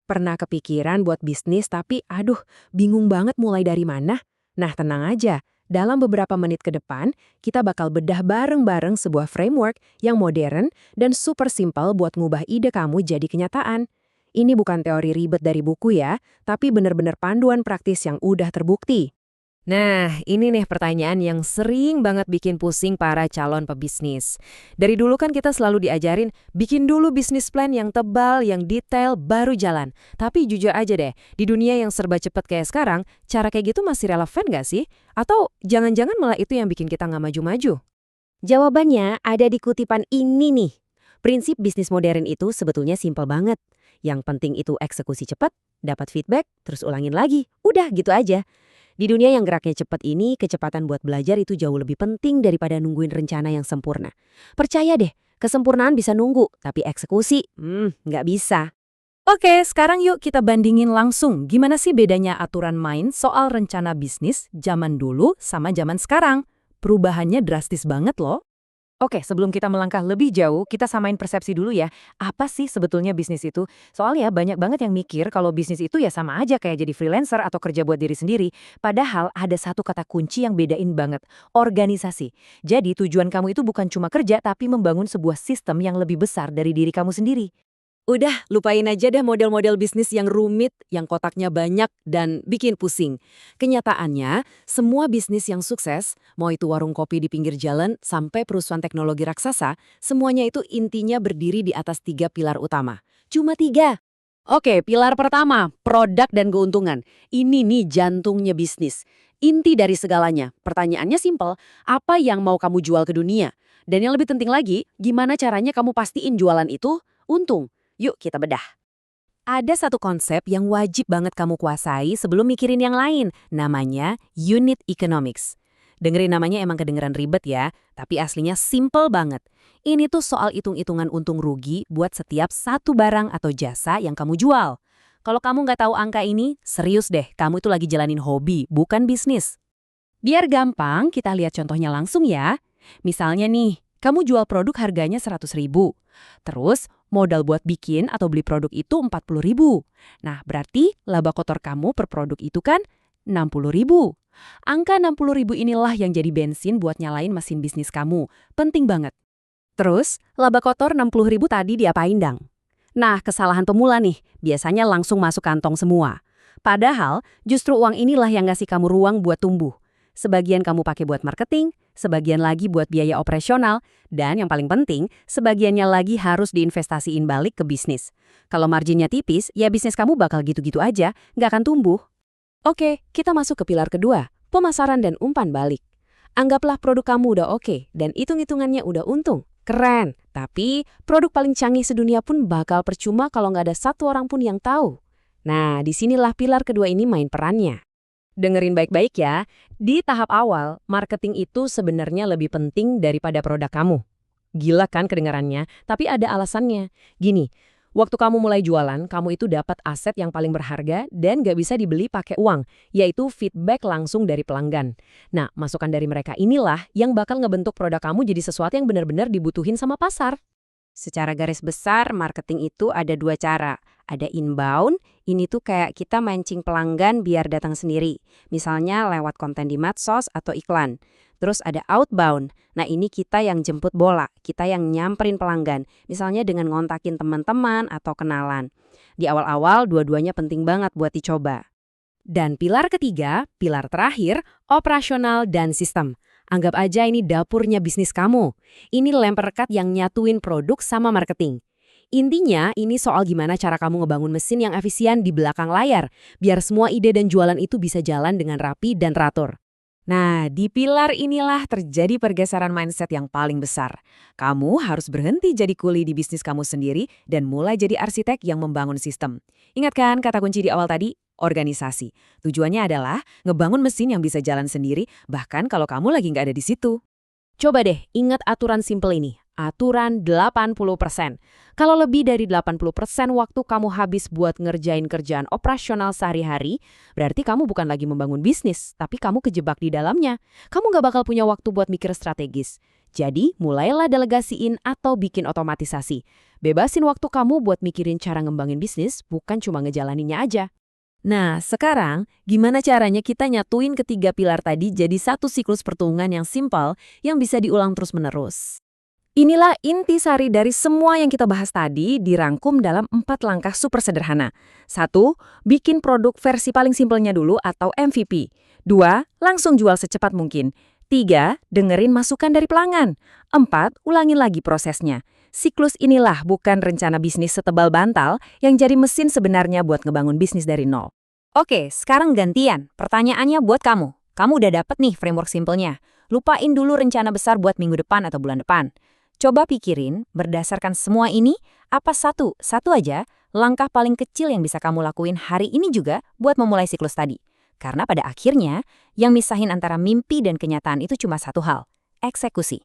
Pernah kepikiran buat bisnis tapi aduh, bingung banget mulai dari mana? Nah, tenang aja. Dalam beberapa menit ke depan, kita bakal bedah bareng-bareng sebuah framework yang modern dan super simpel buat ngubah ide kamu jadi kenyataan. Ini bukan teori ribet dari buku ya, tapi bener-bener panduan praktis yang udah terbukti. Nah, ini nih pertanyaan yang sering banget bikin pusing para calon pebisnis. Dari dulu kan kita selalu diajarin, bikin dulu bisnis plan yang tebal, yang detail, baru jalan. Tapi jujur aja deh, di dunia yang serba cepat kayak sekarang, cara kayak gitu masih relevan nggak sih? Atau jangan-jangan malah itu yang bikin kita nggak maju-maju? Jawabannya ada di kutipan ini nih. Prinsip bisnis modern itu sebetulnya simpel banget. Yang penting itu eksekusi cepat, dapat feedback, terus ulangin lagi. Udah gitu aja. Di dunia yang geraknya cepat ini, kecepatan buat belajar itu jauh lebih penting daripada nungguin rencana yang sempurna. Percaya deh, kesempurnaan bisa nunggu, tapi eksekusi, nggak bisa. Oke, sekarang yuk kita bandingin langsung gimana sih bedanya aturan main soal rencana bisnis zaman dulu sama zaman sekarang. Perubahannya drastis banget loh. Oke, sebelum kita melangkah lebih jauh, kita samain persepsi dulu ya. Apa sih sebetulnya bisnis itu? Soalnya banyak banget yang mikir kalau bisnis itu ya sama aja kayak jadi freelancer atau kerja buat diri sendiri. Padahal ada satu kata kunci yang bedain banget, organisasi. Jadi tujuan kamu itu bukan cuma kerja, tapi membangun sebuah sistem yang lebih besar dari diri kamu sendiri. Udah, lupain aja deh model-model bisnis yang rumit, yang kotaknya banyak, dan bikin pusing. Kenyataannya, semua bisnis yang sukses, mau itu warung kopi di pinggir jalan sampai perusahaan teknologi raksasa, semuanya itu intinya berdiri di atas 3 pilar utama. Cuma 3. Oke, pilar pertama, produk dan keuntungan. Ini nih jantungnya bisnis. Inti dari segalanya. Pertanyaannya simpel, apa yang mau kamu jual ke dunia? Dan yang lebih penting lagi, gimana caranya kamu pastiin jualan itu untung? Yuk kita bedah. Ada satu konsep yang wajib banget kamu kuasai sebelum mikirin yang lain. Namanya unit economics. Dengerin namanya emang kedengeran ribet ya, tapi aslinya simple banget. Ini tuh soal hitung-hitungan untung rugi buat setiap satu barang atau jasa yang kamu jual. Kalau kamu nggak tahu angka ini, serius deh, kamu itu lagi jalanin hobi, bukan bisnis. Biar gampang, kita lihat contohnya langsung ya. Misalnya nih, kamu jual produk harganya 100.000. Terus, modal buat bikin atau beli produk itu 40.000. Nah, berarti laba kotor kamu per produk itu kan 60.000. Angka 60.000 inilah yang jadi bensin buat nyalain mesin bisnis kamu. Penting banget. Terus, laba kotor 60.000 tadi diapain dang? Nah, kesalahan pemula nih, biasanya langsung masuk kantong semua. Padahal, justru uang inilah yang ngasih kamu ruang buat tumbuh. Sebagian kamu pakai buat marketing, sebagian lagi buat biaya operasional, dan yang paling penting, sebagiannya lagi harus diinvestasiin balik ke bisnis. Kalau marginnya tipis, ya bisnis kamu bakal gitu-gitu aja, nggak akan tumbuh. Oke, kita masuk ke pilar kedua, pemasaran dan umpan balik. Anggaplah produk kamu udah oke, dan hitung-hitungannya udah untung. Keren, tapi produk paling canggih sedunia pun bakal percuma kalau nggak ada satu orang pun yang tahu. Nah, disinilah pilar kedua ini main perannya. Dengerin baik-baik ya, di tahap awal, marketing itu sebenarnya lebih penting daripada produk kamu. Gila kan kedengarannya, tapi ada alasannya. Gini, waktu kamu mulai jualan, kamu itu dapat aset yang paling berharga dan gak bisa dibeli pakai uang, yaitu feedback langsung dari pelanggan. Nah, masukan dari mereka inilah yang bakal ngebentuk produk kamu jadi sesuatu yang benar-benar dibutuhin sama pasar. Secara garis besar, marketing itu ada dua cara. Ada inbound, ini tuh kayak kita mancing pelanggan biar datang sendiri. Misalnya lewat konten di medsos atau iklan. Terus ada outbound, nah ini kita yang jemput bola, kita yang nyamperin pelanggan. Misalnya dengan ngontakin teman-teman atau kenalan. Di awal-awal, dua-duanya penting banget buat dicoba. Dan pilar ketiga, pilar terakhir, operasional dan sistem. Anggap aja ini dapurnya bisnis kamu. Ini lem perekat yang nyatuin produk sama marketing. Intinya, ini soal gimana cara kamu ngebangun mesin yang efisien di belakang layar, biar semua ide dan jualan itu bisa jalan dengan rapi dan teratur. Nah, di pilar inilah terjadi pergeseran mindset yang paling besar. Kamu harus berhenti jadi kuli di bisnis kamu sendiri dan mulai jadi arsitek yang membangun sistem. Ingat kan kata kunci di awal tadi? Organisasi. Tujuannya adalah ngebangun mesin yang bisa jalan sendiri, bahkan kalau kamu lagi nggak ada di situ. Coba deh ingat aturan simple ini. Aturan 80%. Kalau lebih dari 80% waktu kamu habis buat ngerjain kerjaan operasional sehari-hari, berarti kamu bukan lagi membangun bisnis, tapi kamu kejebak di dalamnya. Kamu nggak bakal punya waktu buat mikir strategis. Jadi, mulailah delegasiin atau bikin otomatisasi. Bebasin waktu kamu buat mikirin cara ngembangin bisnis, bukan cuma ngejalaninnya aja. Nah, sekarang gimana caranya kita nyatuin ketiga pilar tadi jadi satu siklus pertumbuhan yang simpel yang bisa diulang terus-menerus? Inilah intisari dari semua yang kita bahas tadi dirangkum dalam 4 langkah super sederhana. 1. Bikin produk versi paling simpelnya dulu atau MVP. 2. Langsung jual secepat mungkin. 3. Dengerin masukan dari pelanggan. 4. Ulangin lagi prosesnya. Siklus inilah bukan rencana bisnis setebal bantal yang jadi mesin sebenarnya buat ngebangun bisnis dari nol. Oke, sekarang gantian. Pertanyaannya buat kamu. Kamu udah dapet nih framework simpelnya. Lupain dulu rencana besar buat minggu depan atau bulan depan. Coba pikirin, berdasarkan semua ini, apa satu aja langkah paling kecil yang bisa kamu lakuin hari ini juga buat memulai siklus tadi. Karena pada akhirnya, yang misahin antara mimpi dan kenyataan itu cuma satu hal, eksekusi.